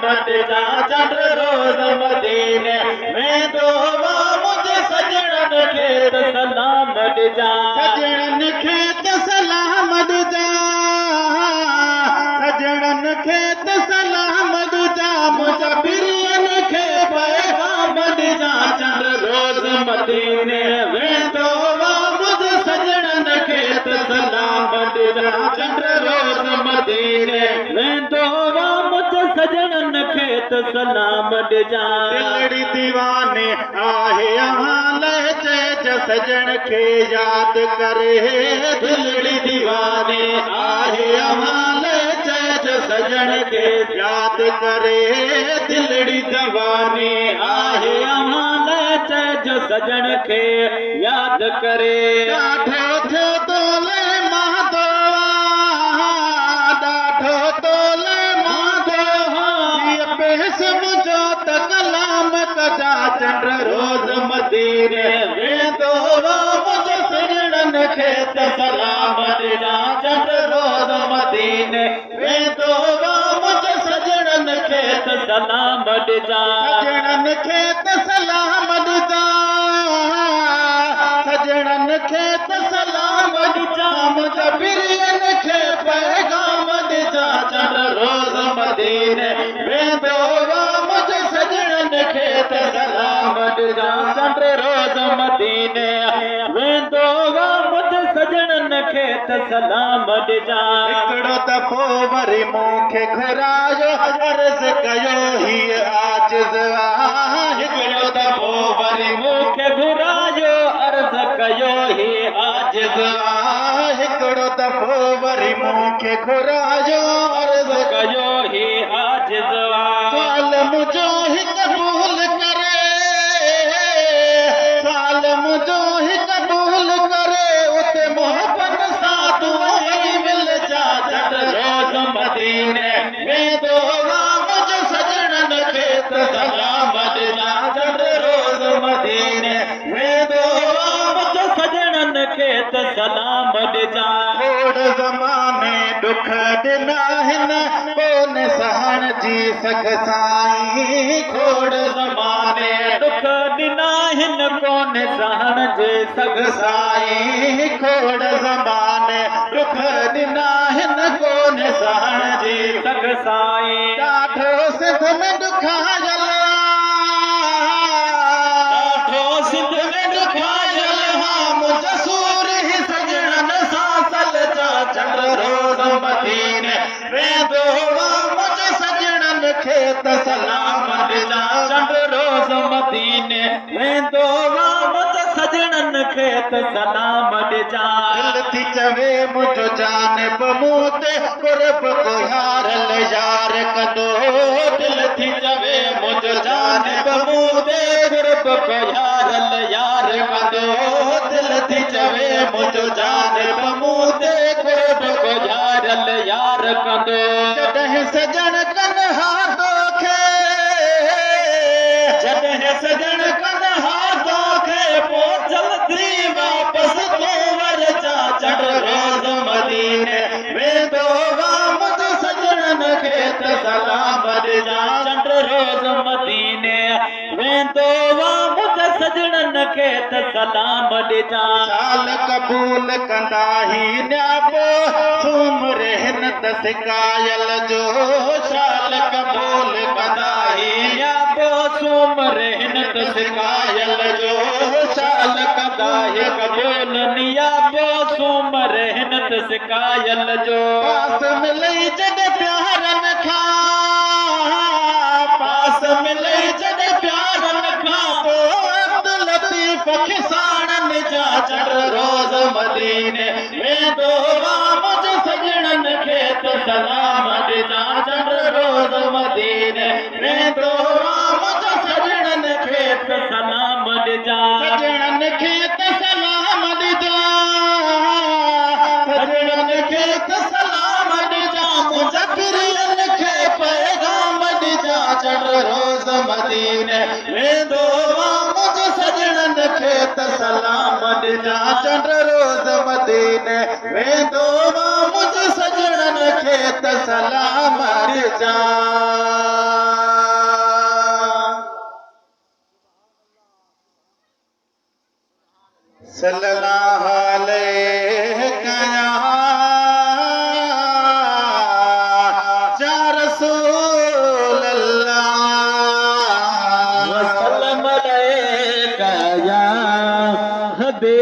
मट जा चंड रोज़ मदीने वेंदो मुंहिंजे सजणनि खे त सलाम ॾिजां सजणनि खे त सलाम ॾिजां सजणनि खे त सलाम ॾिजां मुंहिंजा पिरियनि खे पैगाम ॾिजां चंड रोज़ मदीने वेंदो मुंहिंजे सजणनि खे त सलाम ॾिजां चंड रोज़ मदीने वेंदो मुंहिंजे सजणनि खे त सलाम ॾिजां दिलड़ी दीवाने आहे सजण खे याद करे दिलड़ी दीवाने आहे सजण खे याद करे दिलड़ी दीवाने आहे सजण खे याद करे ॾाढो थियो तोले माधवा ॾाढो तोले माधवा पेश मुंहिंजो त कलाम कजा चंड रोज़ मदीने वेंदो मुंहिंजे सजणनि खे त सलाम ॾिजां चंड रोज़ मदीने वेंदो मुंहिंजे सजणनि खे त सलाम ॾिजां सजणनि खे त सलाम ॾिजां सजणनि खे त सलाम ॾिजां मुंहिंजा पिरियनि खे पैगाम ॾिजां चंड रोज़ मदीने वेंदो मुंहिंजे सजणनि खे त सलाम ॾिजां चंड रोज़ मदीने वेंदो मुंहिंजे सजणनि खे त सलाम ॾिजां हिकिड़ो दफ़ो वरी मूंखे घुरायो अर्ज़ कयो हीअ आजिज़ हिकिड़ो दफ़ो वरी मूंखे घुरायो अर्ज़ कयो हीअ आजिज़ हिकिड़ो दफ़ो वरी मूंखे घुरायो अर्ज़ कयो हीअ आजिज़ साल मुंहिंजो ही क़बूल करे साल मुंहिंजो ही क़बूल करे उते मोहबत सां तूं मिल जा चंड रोज़ मदीने वेंदो मुंहिंजे सजणनि खे त सलाम ॾिजां चंड रोज़ मदीने वेंदो मुंहिंजे सजणनि खे त सलाम ॾिजां खोड़ ज़माने दुख ॾिना आहिनि कोन सहण जी सघ साईं खोड़ ज़माने दुख ॾिना आहिनि कोन सहण जे सघ साईं खोड़ ज़माने दुख ॾिना आहिनि कोन सहण जी सघ साईं ॾाढो सिंध में ॾुखायल ॾाढो सिंध में ॾुखायल मुंहिंजा सूर ई सजणनि सां सल जा चंड रोज़ मदीने वेंदो मुंहिंजे सजणनि खे त सलाम ॾिजां चंड रोज़ मदीने वेंदो मुंहिंजे सजणनि खे त सलाम ॾिजां दिल थी चवे मुंहिंजो जानब मूं ते कुर्ब को यारल यार कंदो दिल थी चवे मुंहिंजो जानब मूं ते कुर्ब को यारल यार कंदो दिल थी चवे मुंहिंजो जानब मूं ते कुर्ब को यारल यार कंदो जॾहिं सजण कनि हा तोखे जॾहिं सजण कनि हा तोखे पोइ जल्दी वापसि तूं वर जा चंड रोज़ मदीने वेंदो मुंहिंजे सजणनि खे त सलाम ॾिजां चंड रोज़ मदीने वेंदो मुंहिंजे सजणनि खे त सलाम ॾिजां साल क़बूल कंदा ही न्यापो सूम रहन त सिकायल जो साल क़बूल कंदा ही न्यापो सूम रहन त सिकायल जो साल कंदा ही क़बूल नियापो सूम रहन त सिकायल जो पास मिलई जॾहिं प्यारनि खां पास मिलई जॾहिं प्यारनि खां पोइ अब्दुल लतीफ़ खे साणनि जा चंड रोज़ मदीने वेंदो मुंहिंजे सजणनि खे त सलाम ॾिजां चंड रोज़ मदीने वेंदो मुंहिंजे सजणनि खे त सलाम ॾिजां सजणनि खे त सलाम ॾिजां सजणनि खे त सलाम ॾिजां मुंहिंजा पिरियनि खे पैगाम ॾिजां चंड रोज़ मदीने वेंदो मुंहिंजे सजणनि खे त सलाम ॾिजां चंड रोज़ मदीने वेंदो मुंहिंजे सजणनि खे त सलाम ॾिजां सल्लल्लाहु